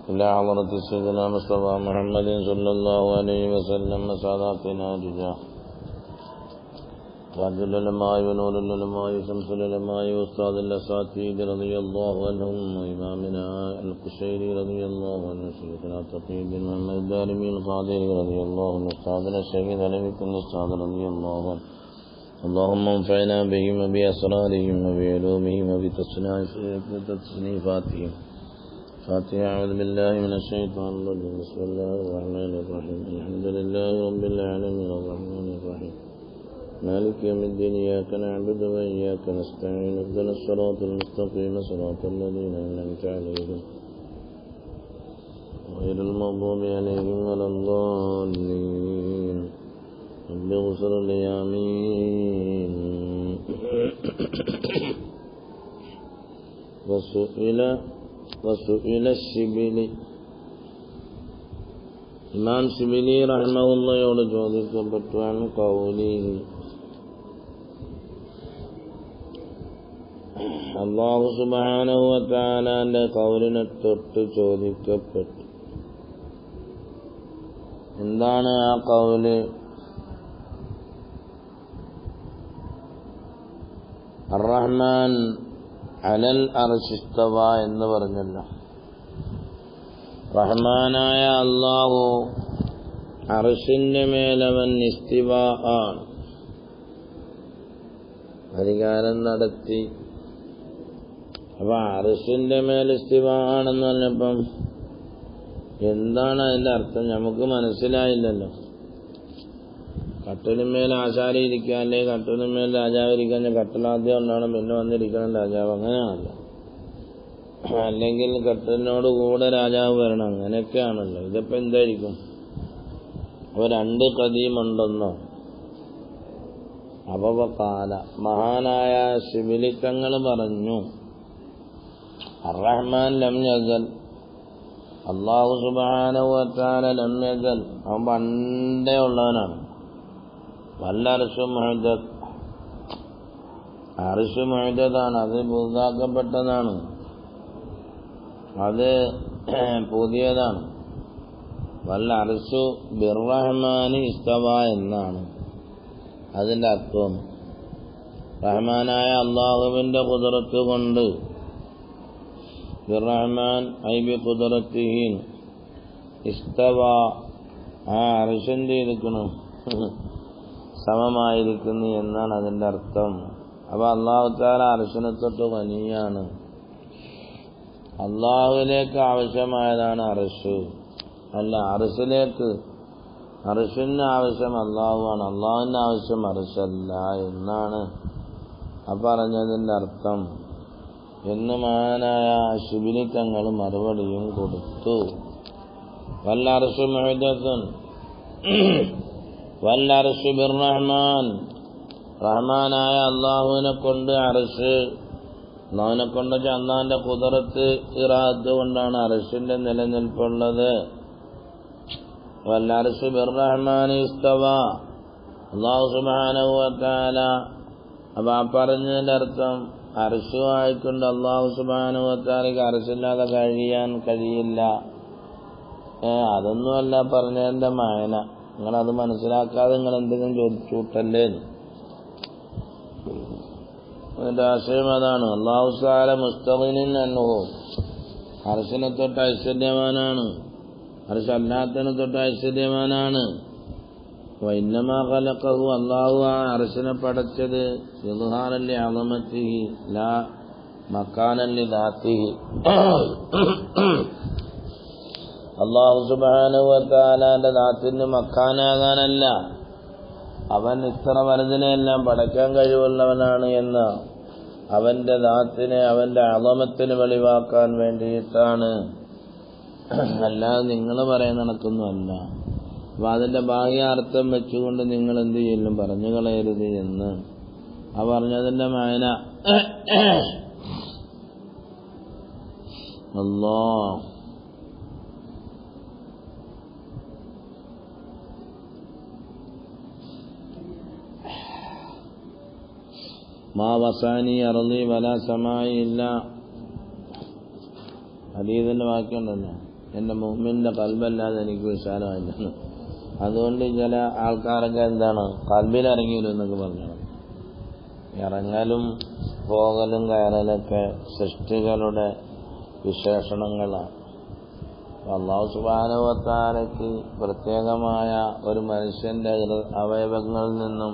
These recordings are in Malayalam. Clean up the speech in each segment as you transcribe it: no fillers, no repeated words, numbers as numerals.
إلى حضرة سيدنا مصطفى محمد صلى الله عليه وسلم ساداتنا رجاء تاج العلماء ونور العلماء شمس العلماء وأستاذ الأساتذة رضي الله عنهم وإمامنا القشيري رضي الله عنه شيخنا تقي بن محمد الدارمي القادري رضي الله عنه أستاذنا الشهيد علي بن أستاذ رضي الله عنه اللهم انفعنا بهم وبأسرارهم وبعلومهم وبتصنيفاتهم. فاتحة. أعوذ بالله من الشيطان الرجيم. بسم الله الرحمن الرحيم. الحمد لله رب العالمين الرحمن الرحيم مالك يوم الدين إياك نعبد وإياك نستعين اهدنا الصراط المستقيم صراط الذين أنعمت عليهم غير المغضوب عليهم ولا الضالين. رب اغفر لي آمين. وسئل الشبلي ഇമാം ശിബിലി റഹ്മഹുള്ളയോട് ചോദിക്കപ്പെട്ടു അൻ ഖൗലിഹി അല്ലാഹു സുബ്ഹാനഹു വ തആലയുടെ ഖൗലിനെ തൊട്ട് ചോദിക്കപ്പെട്ടു. എന്താണ് ആ ഖൗല്? അർ-റഹ്മാൻ അലൽ അർശി ഇസ്തവ എന്ന് പറഞ്ഞല്ലോ. റഹ്മാനായ അല്ലാഹു അർശിന്റെ മേലവൻ ഇസ്തിവ ആണ്, അധികാരം നടത്തി. അപ്പൊ അർശിന്റെ മേൽ ഇസ്തിവ ആണെന്ന് പറഞ്ഞപ്പം എന്താണ് അതിന്റെ അർത്ഥം? നമുക്ക് മനസ്സിലായില്ലല്ലോ. കട്ടിലുമേൽ ആശാരി ഇരിക്കുക, അല്ലെങ്കിൽ കട്ടിലുമേൽ രാജാവ് ഇരിക്കാൻ കട്ടിലാദ്യം ഉണ്ടാവണം, പിന്നെ വന്നിരിക്കണം രാജാവ്. അങ്ങനെയാണല്ലോ. അല്ലെങ്കിൽ കട്ടിലിനോട് കൂടെ രാജാവ് വരണം, അങ്ങനെയൊക്കെയാണല്ലോ. ഇതിപ്പോ എന്തായിരിക്കും? അപ്പൊ രണ്ട് കദീമുണ്ടെന്നോ? അപ്പൊ കാല മഹാനായ ശിബിലി തങ്ങൾ പറഞ്ഞു, അർ-റഹ്മാൻ ലം യസൽ, അല്ലാഹു സുബ്ഹാനഹു വ തആല ലം യസൽ, അവൻ പണ്ടേ ഉള്ളവനാണ്. വല്ല അർശു മുഹ്ദത്ത്, അർശു മുഹ്ദത്താണ്, അത് പുതുതാക്കപ്പെട്ടതാണ്, അത് പുതിയതാണ്. വല്ല അർശു ബിർറഹ്മാനി ഇസ്തവ എന്നാണ് അതിന്റെ അർത്ഥം. റഹ്മാനായ അള്ളാഹുവിന്റെ ഖുദ്റത്ത് കൊണ്ട്, ബിർറഹ്മാൻ ഐ ബി ഖുദ്റത്തിഹി ഇസ്തവ, ആ അർശിന്റെ ഇരിക്കുന്നു സമമായിരിക്കുന്നു എന്നാണ് അതിന്റെ അർത്ഥം. അപ്പൊ അല്ലാഹു തആല അർശിനെ തൊട്ട് വലിയാണ്. അള്ളാഹുവിലേക്ക് ആവശ്യമായതാണ് അർശ്, അല്ല അർശിലേക്ക്. അർശിന് ആവശ്യം അള്ളാഹുവാണ്, അള്ളാഹുവിന് ആവശ്യം അർശല്ല എന്നാണ് പറഞ്ഞതിന്റെ അർത്ഥം എന്ന് മഹാനായ ശിബിലി തങ്ങൾ മറുപടിയും കൊടുത്തു. വല്ല അർശു മുഹ്ദത്തുൻ വല്ല അർശു ബിർറഹ്മാൻ, റഹ്മാനായ അള്ളാഹുവിനെ കൊണ്ട് അർശ്, അള്ളാഹുവിനെ കൊണ്ട് അള്ളാഹിന്റെ ഖുദ്റത്ത് ഇറാദത്ത് കൊണ്ടാണ് അർശിന്റെ നിലനിൽപ്പുള്ളത്. വല്ല അർശു ബിർറഹ്മാനി ഇസ്തവ, അല്ലാഹു സുബ്ഹാനഹു വ തആല. അപ്പൊ ആ പറഞ്ഞതിന്റെ അർത്ഥം അർശുമായിക്കൊണ്ട് അല്ലാഹു സുബ്ഹാനഹു വ തആലയ്ക്ക് അർശില്ലാതെ കഴിയാൻ കഴിയില്ല. അതൊന്നുമല്ല പറഞ്ഞതിന്റെ മായന. നിങ്ങളത് മനസ്സിലാക്കാതെ നിങ്ങൾ എന്തെങ്കിലും ചോദിച്ചൂട്ടല്ലേ. അതിന്റെ ആശയം അതാണ്. അല്ലാഹു തആല മുസ്തഗ്നിൻ അൻഹു, അർശിനെ തൊട്ട് ഐശ്വര്യവാനാണ്, അർശ് അല്ലാത്തതിനെ തൊട്ട് ഐശ്വര്യവാനാണ്. വഇന്നമാ ഖലഖഹു, അല്ലാഹു ആ അർശിനെ പടച്ചത് ഇദ്ഹാറൻ ലി അളമതിഹി ലാ മകാനൻ ലി ദാതിഹി. അല്ലാഹു സുബ്ഹാനഹു വ തആലയുടെ ദാത്തിന് മക്കാനാകാനല്ല, അവൻ ഇത്ര വലുതിനെയെല്ലാം പടയ്ക്കാൻ കഴിവുള്ളവനാണ് എന്ന് അവന്റെ ദാത്തിനെ, അവന്റെ അളമത്തിന് വെളിവാക്കാൻ വേണ്ടിയിട്ടാണ്, അല്ലാതെ നിങ്ങൾ പറയുന്ന കണക്കൊന്നുമല്ല. അപ്പൊ അതിന്റെ ബാഹ്യാർത്ഥം വെച്ചുകൊണ്ട് നിങ്ങൾ എന്ത് ചെയ്യലും പറഞ്ഞു കളയരുത് എന്ന് പറഞ്ഞതിന്റെ മായന. അല്ലാഹ് മാ വസാനി അർളി വല സമായി ഇല്ല. ഹദീസിന്റെ വാക്യമുണ്ടല്ലോ, എൻ്റെ മുഅ്മിന്റെ ഖൽബല്ലാതെ എനിക്ക് വിശാലമായില്ല. അതുകൊണ്ട് ചില ആൾക്കാരൊക്കെ എന്താണ് ഖൽബിൽ ഇറങ്ങിയില്ല എന്നൊക്കെ പറഞ്ഞു. ഇറങ്ങലും പോകലും കയറലൊക്കെ സൃഷ്ടികളുടെ വിശേഷണങ്ങളാണ്. അല്ലാഹു സുബ്ഹാനഹു വ തആലയ്ക്ക് പ്രത്യേകമായ ഒരു മനുഷ്യന്റെ അവയവങ്ങളിൽ നിന്നും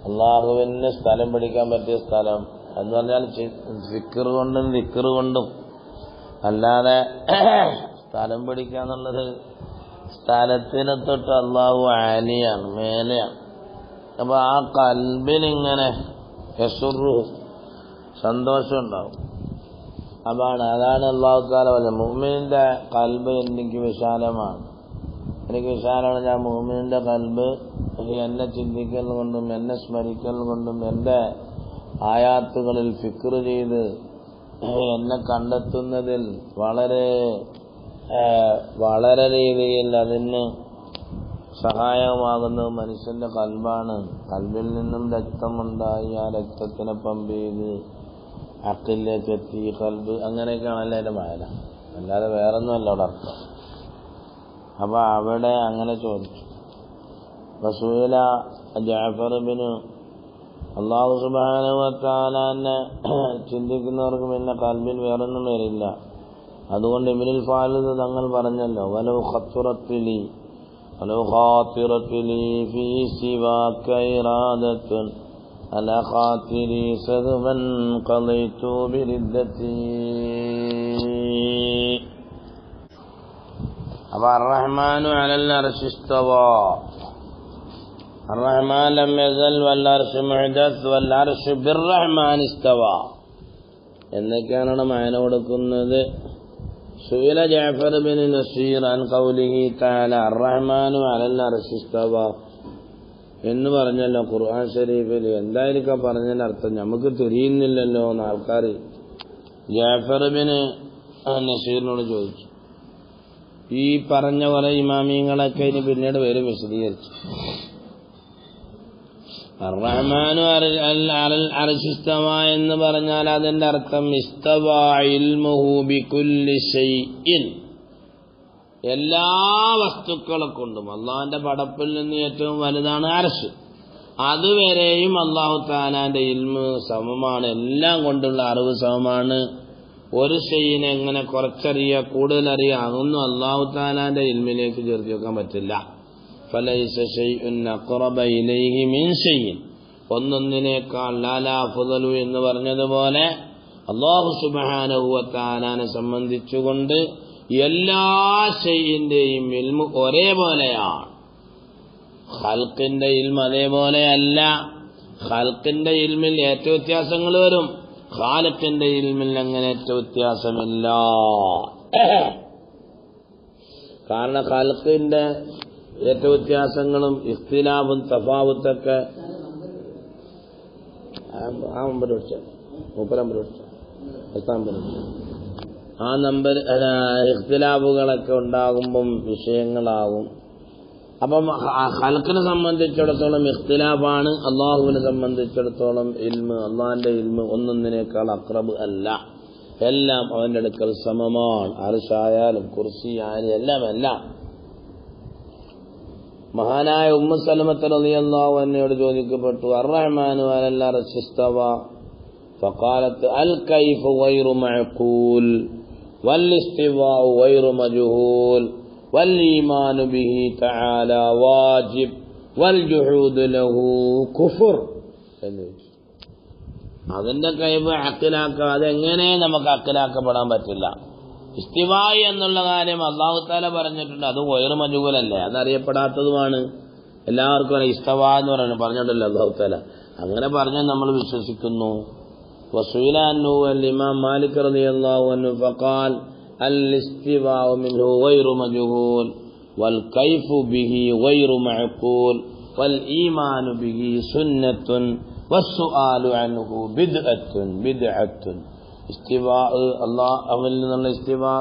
അള്ളാഹുവിന് സ്ഥലം പിടിക്കാൻ പറ്റിയ സ്ഥലം എന്ന് പറഞ്ഞാൽ സിക്ർ കൊണ്ടും ദിക്ർ കൊണ്ടും, അല്ലാതെ സ്ഥലം പിടിക്കുക എന്നുള്ളത് സ്ഥലത്തിനെ തൊട്ട് അള്ളാഹു ആലിയാണ്, മേലെയാണ്. അപ്പൊ ആ ഖൽബിനിങ്ങനെ യസുറു സന്തോഷം ഉണ്ടാവും. അതാണ് അല്ലാഹു തആല പറഞ്ഞത്, മുഅ്മിനിന്റെ ഖൽബ് എനിക്ക് വിശാലമാണ്, എനിക്ക് വിശാലമാണ്. ഞാൻ മുഅ്മിനിന്റെ ഖൽബ് എന്നെ ചിന്തിക്കൽ കൊണ്ടും എന്നെ സ്മരിക്കൽ കൊണ്ടും എൻ്റെ ആയാത്തുകളിൽ ഫിക്ർ ചെയ്ത് എന്നെ കണ്ടെത്തുന്നതിൽ വളരെ രീതിയിൽ അതിന് സഹായകമാകുന്നത് മനുഷ്യന്റെ ഖൽബാണ്. ഖൽബിൽ നിന്നും രക്തമുണ്ടായി ആ രക്തത്തിനെ പമ്പ് ചെയ്ത് അഖിലേക്ക് എത്തി ഖൽബ്, അങ്ങനെയൊക്കെയാണല്ലോ അതിന്റെ മായന, അല്ലാതെ വേറൊന്നുമല്ല അവിടെ അർത്ഥം. അപ്പൊ അവിടെ അങ്ങനെ ചോദിച്ചു. റസൂല ജഅഫർ ഇബ്നു അല്ലാഹു സുബ്ഹാനഹു വ തആലനെ ചിന്തിക്കുന്നവർക്ക് പിന്നെ ഖൽബിൽ വേറൊന്നും വരില്ല. അതുകൊണ്ട് ഇബ്നുൽ ഫാലിദ് തങ്ങൾ പറഞ്ഞല്ലോ, വലൗ ഖാത്തിറത്തുലി ഫീ സിവാക ഇറാദത്തുൻ അലാ ഖാതിരി സദവൻ ഖളൈതു ബിരിദ്ദതി. അപ്പൊ അർറഹ്മാനു അലൽ അർശി ഇസ്തവാ, الرحمن لم يزل والعرش محدث والعرش بالرحمن استوى എന്നൊക്കെയാണ് മഅന കൊടുക്കുന്നത്. സുഇല ജഅഫർ ബിൻ നസീർ അൻ ഖൗലിഹി തആല അർറഹ്മാനു അലൽ അർശി ഇസ്തവ എന്ന് പറഞ്ഞല്ലോ ഖുർആൻ ശരീഫിൽ. എന്തായിരിക്കും പറഞ്ഞതിന്റെ അർത്ഥം നമുക്ക് തിരിയുന്നില്ലല്ലോ എന്ന് ആൾക്കാർ ജഅഫർ ബിൻ നസീറിനോട് ചോദിച്ചു. ഈ പറഞ്ഞ പോലെ ഇമാമിങ്ങളൊക്കെ ഇനി പിന്നീട് പേര് വിശദീകരിച്ചു. അർറഹ്മാനു അലൽ അർശി ഇസ്തവ എന്ന് പറഞ്ഞാൽ അതിന്റെ അർത്ഥം ഇസ്തവ ഇൽമുഹു ബികുല്ലി ശൈഇൻ, എല്ലാ വസ്തുക്കളെ കൊണ്ടും. അള്ളാഹുവിന്റെ പടപ്പിൽ നിന്ന് ഏറ്റവും വലുതാണ് അർശ്. അതുവരെയും അല്ലാഹു തആലാന്റെ ഇൽമ് സമമാണ്, എല്ലാം കൊണ്ടുള്ള അറിവ് സമമാണ്. ഒരു ഷൈഇനെ എങ്ങനെ കുറച്ചറിയുക കൂടുതലറിയുക അതൊന്നും അല്ലാഹു തആലാന്റെ ഇൽമിലേക്ക് ചേർത്ത് വെക്കാൻ പറ്റില്ല. ഫലൈസ ശൈഉൻ അഖറബ ഇലൈഹി മിൻ ശൈഇൻ, ഒന്നൊന്നിനേക്കാൾ ലാലാ ഫളു എന്ന് പറഞ്ഞതുപോലെ അല്ലാഹു സുബ്ഹാനഹു വ തആലയെ സംബന്ധിച്ചുകൊണ്ട് എല്ലാ ഷൈഇന്റെയും ഇൽമ് ഒരേപോലെയാണ്. ഖൽഖിന്റെ ഇൽമ് അതേപോലെയല്ല. ഖൽഖിന്റെ ഇൽമിൽ ഏറ്റ വ്യത്യാസങ്ങൾ വരും, ഖാലിഖിന്റെ ഇൽമിൽ അങ്ങനെ ഏറ്റ വ്യത്യാസമില്ല. കാരണം ഖൽഖിന്റെ ഏറ്റ വ്യത്യാസങ്ങളും ഇഖ്തിലാഫും തഫാവുത്തൊക്കെ ആ നമ്പർ ഇഖ്തിലാഫുകളൊക്കെ ഉണ്ടാകുമ്പം വിഷയങ്ങളാകും. അപ്പം ഖൽഖിനെ സംബന്ധിച്ചിടത്തോളം ഇഖ്തിലാഫാണ്, അള്ളാഹുവിനെ സംബന്ധിച്ചിടത്തോളം ഇൽമ്, അള്ളാഹിന്റെ ഇൽമ് ഒന്നൊന്നിനേക്കാൾ അഖ്റബ് അല്ല, എല്ലാം അവന്റെ അടുക്കൽ സമമാണ്. അർശായാലും കുർസിയായാലും എല്ലാം. മഹാനായ ഉമ്മു സലമത്ത് റളിയല്ലാഹു അൻഹയോട് ചോദിക്കപ്പെട്ടു, അർറഹ്മാനു അലൽ അർശി ഇസ്തവ ഫഖാലത്ത് അൽ കൈഫു ഗൈറു മഅഖൂൽ വൽ ഇസ്തിവാഉ ഗൈറു മജ്ഹൂൽ വൽ ഈമാനു ബിഹി തആല വാജിബ് വൽ ജുഹൂദു ലഹു കുഫർ എന്ന് ചോദിച്ചു. അതിന്റെ കൈഫ് അഖിലാക്കാതെ എങ്ങനെ നമുക്ക് അഖിലാക്കപ്പെടാൻ പറ്റില്ല. ഇസ്തിവായി എന്നുള്ള കാര്യം അല്ലാഹു തആല പറഞ്ഞിട്ടുണ്ട്, അത് ഗൈറു മജ്ഹൂലല്ലേ, അതറിയപ്പെടാത്തതുമാണ്. എല്ലാവർക്കും ഇസ്തവ എന്ന് പറഞ്ഞിട്ടല്ലോ അല്ലാഹു തആല, അങ്ങനെ പറഞ്ഞാൽ നമ്മൾ വിശ്വസിക്കുന്നു. വസുഇല അൻഹു അൽ ഇമാം മാലിക് റളിയല്ലാഹു അൻഹു ഫഖാൽ അൽ ഇസ്തിവാഉ മിൻഹു ഗൈറു മജ്ഹൂൽ വൽ കൈഫു ബിഹി ഗൈറു മഅഖൂൽ വൽ ഈമാനു ബിഹി സുന്നത്തുൻ വസ്സുആലു അൻഹു ബിദ്അത്തുൻ. ഇസ്തിവാ അല്ലാഹുവിൽ നിന്നുള്ള ഇസ്തിവാ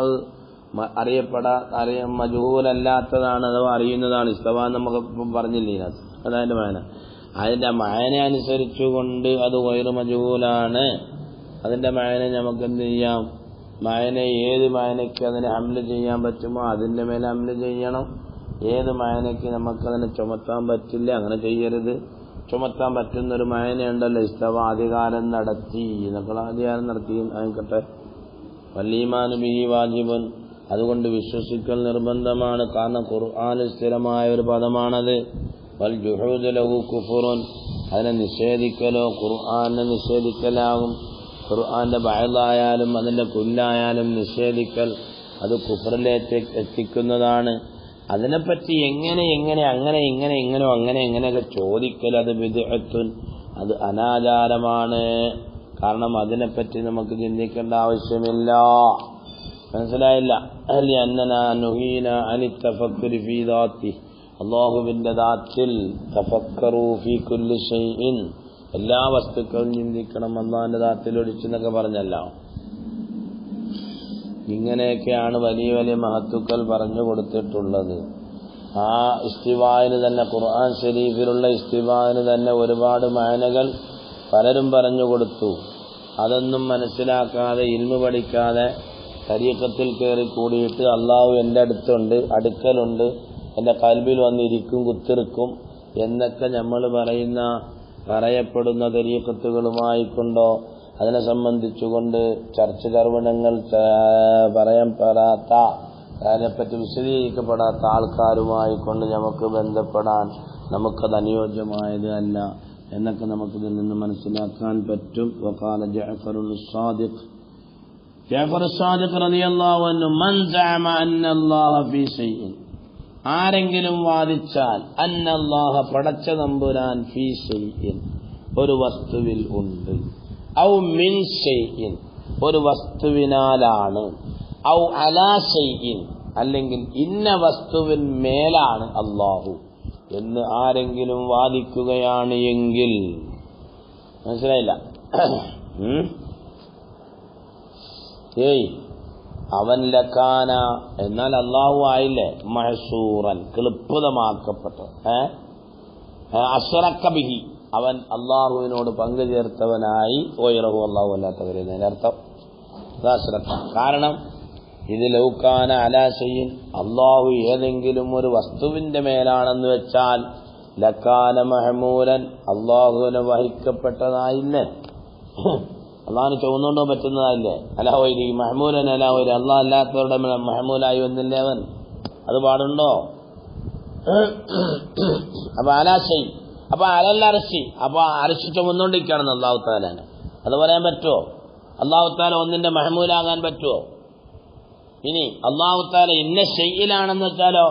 അറിയാൻ മജ്ഹൂലല്ലാത്തതാണ്, അഥവാ അറിയുന്നതാണ്. ഇസ്തിവാ നമുക്ക് പറഞ്ഞില്ലേ, അതതിന്റെ മാന. അതിന്റെ മാന അനുസരിച്ചുകൊണ്ട് അത് ഗൈറു മജ്ഹൂലാണ്. അതിന്റെ മാന നമുക്ക് എന്ത് ചെയ്യാം, മഅന ഏത് മഅനയ്ക്ക് അതിനെ ഹംല് ചെയ്യാൻ പറ്റുമോ അതിന്റെ മേലെ ഹംല് ചെയ്യണം. ഏത് മഅനയ്ക്ക് നമുക്കതിനെ ചുമത്താൻ പറ്റില്ല അങ്ങനെ ചെയ്യരുത്. ചുമത്താൻ പറ്റുന്നൊരു മഅനയുണ്ടല്ലോ, ഇസ്തവ അധികാരം നടത്തി എന്നൊക്കെ, അധികാരം നടത്തി ആയിക്കട്ടെ. വല്ലീമാനു ബിഹി വാജിബുൻ, അതുകൊണ്ട് വിശ്വസിക്കൽ നിർബന്ധമാണ്. കാരണം ഖുർആനിൽ സ്ഥിരമായ ഒരു പദമാണത്. വൽ ജുഹൂദു ലഹു കുഫ്റുൻ, അതിനെ നിഷേധിക്കലോ ഖുർആനെ നിഷേധിക്കലാകും. ഖുർആന്റെ ബഅദായാലും അതിന്റെ കുല്ലായാലും നിഷേധിക്കൽ അത് കുഫറിലേക്ക് എത്തിക്കുന്നതാണ്. അതിനെപ്പറ്റി എങ്ങനെ അങ്ങനെയൊക്കെ ചോദിക്കൽ അത് ബിദ്അത്തുൻ, അത് അനാചാരമാണ്. കാരണം അതിനെപ്പറ്റി നമുക്ക് ചിന്തിക്കേണ്ട ആവശ്യമില്ല. മനസ്സിലായില്ല? അല്ലാഹുവിന്റെ ദാത്തിൽ തഫക്കറു ഫീ കുല്ലി ഷൈഇൻ, എല്ലാ വസ്തുക്കളും ചിന്തിക്കണം അല്ലാഹുവിന്റെ ദാത്തിൽ ഒഴിച്ചെന്നൊക്കെ പറഞ്ഞല്ലോ. ഇങ്ങനെയൊക്കെയാണ് വലിയ വലിയ മഹത്തുക്കൾ പറഞ്ഞു കൊടുത്തിട്ടുള്ളത്. ആ ഇസ്തിവായിന് തന്നെ, ഖുർആൻ ശരീഫിലുള്ള ഇസ്തിവായിന് തന്നെ ഒരുപാട് മഅനകൾ പലരും പറഞ്ഞു കൊടുത്തു. അതൊന്നും മനസ്സിലാക്കാതെ ഇൽമു പഠിക്കാതെ തരീഖത്തിൽ കയറി കൂടിയിട്ട് അള്ളാഹു എൻ്റെ അടുക്കലുണ്ട്, എൻ്റെ കൽബിൽ വന്നിരിക്കും, കുത്തിറിക്കും എന്നൊക്കെ നമ്മൾ പറയപ്പെടുന്ന തരീഖത്തുകളുമായിക്കൊണ്ടോ അതിനെ സംബന്ധിച്ചുകൊണ്ട് ചർച്ച ചർവണങ്ങൾ പറയപ്പെടാത്ത, അതിനെപ്പറ്റി വിശദീകരിക്കപ്പെടാത്ത ആൾക്കാരുമായിക്കൊണ്ട് നമുക്ക് ബന്ധപ്പെടാൻ നമുക്കത് അനുയോജ്യമായത് അല്ല എന്നൊക്കെ നമുക്കിതിൽ നിന്ന് മനസ്സിലാക്കാൻ പറ്റും. വഖാല ജഅഫർ സാദിഖ് റളിയല്ലാഹു അൻഹു മൻ സഅമ അന്നല്ലാഹ ഫീ ഷൈഇൻ, ആരെങ്കിലും വാദിച്ചാൽ അന്നല്ലാഹ പടച്ച തമ്പുരാൻ ഫീ ഷൈഇൻ ഒരു വസ്തുവിൽ ഉണ്ട്, ഔ മിൻ ഷൈഇൻ ഒരു വസ്തുവിനാലാണ്, ഔ അലാ ഷൈഇൻ അല്ലെങ്കിൽ ഇന്ന വസ്തുവിൻ മേലാണ് അല്ലാഹു എന്ന് ആരെങ്കിലും വാദിക്കുകയാണ് എങ്കിൽ, മനസ്സിലായില്ല? അവൻ ലക്കാന എന്നാൽ അല്ലാഹു ആയില്ലേ മഹ്സൂറൻ ക്ലിപ്തമാക്കപ്പെട്ടത്, അശ്റക ബിഹി അവൻ അല്ലാഹുവിനോട് പങ്കു ചേർത്തവനായി, ഓയിറഹു അല്ലാഹു അല്ലാത്തവരെ അർത്ഥം. കാരണം ഇത് ലൗകാന അലാ ഷൈഇൻ അല്ലാഹു ഏതെങ്കിലും ഒരു വസ്തുവിന്റെ മേലാണെന്ന് വെച്ചാൽ ലക്കാന മഹ്മൂലൻ അല്ലാഹുവിനെ വഹിക്കപ്പെട്ടതായില്ലേ, അള്ളാഹിന് ചുവന്നുകൊണ്ടോ പറ്റുന്നതായില്ലേ. അലാഹുരി മഹ്മൂലൻ അലാഹുരി അള്ളാഹ് അല്ലാത്തവരുടെ മഹ്മൂലായി വന്നില്ലേ അവൻ, അത് പാടുണ്ടോ? അപ്പൊ അലാ ഷൈഇൻ, അപ്പൊ അലൽ അർശി, അപ്പൊ അർശി ചുമന്നുകൊണ്ടിരിക്കുകയാണെന്ന് അള്ളാഹു തആലയാണ്, അത് പറയാൻ പറ്റുമോ? അള്ളാഹു തആല ഒന്നിന്റെ മഹ്മൂലാകാൻ പറ്റുമോ? ഇനി അള്ളാഹു തആല ഇന്ന ഷൈഇലാണെന്ന് വെച്ചാലോ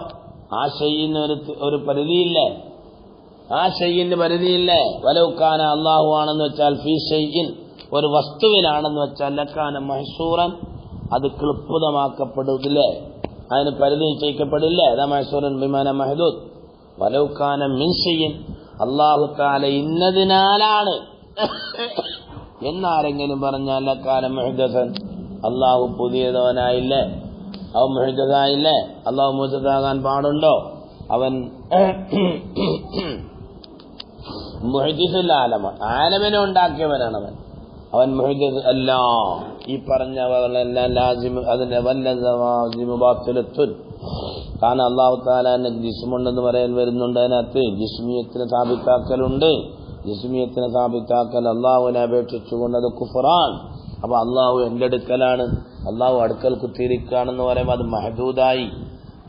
ആ ഷൈഇന് ഒരു പരിധിയില്ലേ, ആ ഷൈഇന് പരിധിയില്ലേ. വലൗകാന അള്ളാഹു ആണെന്ന് വെച്ചാൽ ഫീ ഷൈഇൻ ഒരു വസ്തുവിലാണെന്ന് വെച്ചാൽ ലക്കാന മഹ്സൂറൻ അത് ക്ലിപ്തമാക്കപ്പെടില്ലേ, അതിന് പരിധി നിശ്ചയിക്കപ്പെടില്ലേ. അതാ മഹ്സൂറൻ ബിമാന മഹ്ദൂദ്. വലൗകാന മിൻ ഷൈഇൻ അള്ളാഹു തആല ഇന്നതിനാലാണ് എന്നാരെങ്കിലും പറഞ്ഞാൽ ലക്കാന മുഹ്ദസൻ അള്ളാഹു പുതിയതവനായില്ലേ, അവൻ മുഹ്ദസായില്ലേ. അള്ളാഹു മുഹ്ദസാകാൻ പാടുണ്ടോ? അവൻ മുഹ്ദിസുൽ ആലമ, ആലമിനെ ഉണ്ടാക്കിയവനാണ് അവൻ മുഹ്ദിസ് അല്ല. ഈ പറഞ്ഞവരെല്ലാം ലാസിം അതിന്റെ വല്ലസവാസിമു ബാത്തിലത്തുൻ. കാരണം അല്ലാഹു തആലാന്റെ ജിസ്മുണ്ടെന്ന് പറയാൻ വരുന്നുണ്ട്, അതിനകത്ത് ജിസ്മിയത്തിനെ സ്ഥാപിത്താക്കലുണ്ട്. ജിസ്മിയത്തിനെ സ്ഥാപിത്താക്കൽ അള്ളാഹുവിനെ അപേക്ഷിച്ചുകൊണ്ട് അത് കുഫ്റാൻ. അപ്പൊ അള്ളാഹു എന്റെ അടുക്കലാണ്, അള്ളാഹു അടുക്കൽ കുത്തിയിരിക്കുകയാണെന്ന് പറയുമ്പോൾ അത് മഹദൂദായി,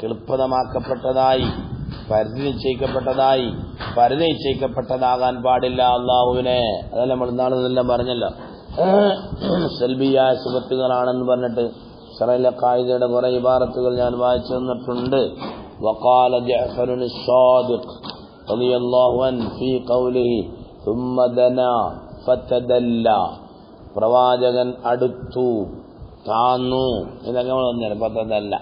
ക്ലിപ്തമാക്കപ്പെട്ടതായി, പരിധി നിശ്ചയിക്കപ്പെട്ടതാകാൻ പാടില്ല അള്ളാഹുവിനെ. അതല്ല നമ്മൾ ഇന്നാളെല്ലാം പറഞ്ഞല്ലോ, സൽബിയായ സിഫത്തുകളാണെന്ന് പറഞ്ഞിട്ട് ശറഇലെ ഖായിദയുടെ കുറെ ഇബാറത്തുകൾ ഞാൻ വായിച്ചു തന്നിട്ടുണ്ട്. വഖാല ജഅഫറുൻ സാദിഖ് റളിയല്ലാഹു അൻഹു ഫീ ഖൗലിഹി ثم دنا فتدلى, പ്രവാചകൻ അടുത്തു താന്നു എന്നൊക്കെ നമ്മൾ പറഞ്ഞാൽ പത്തതല്ല.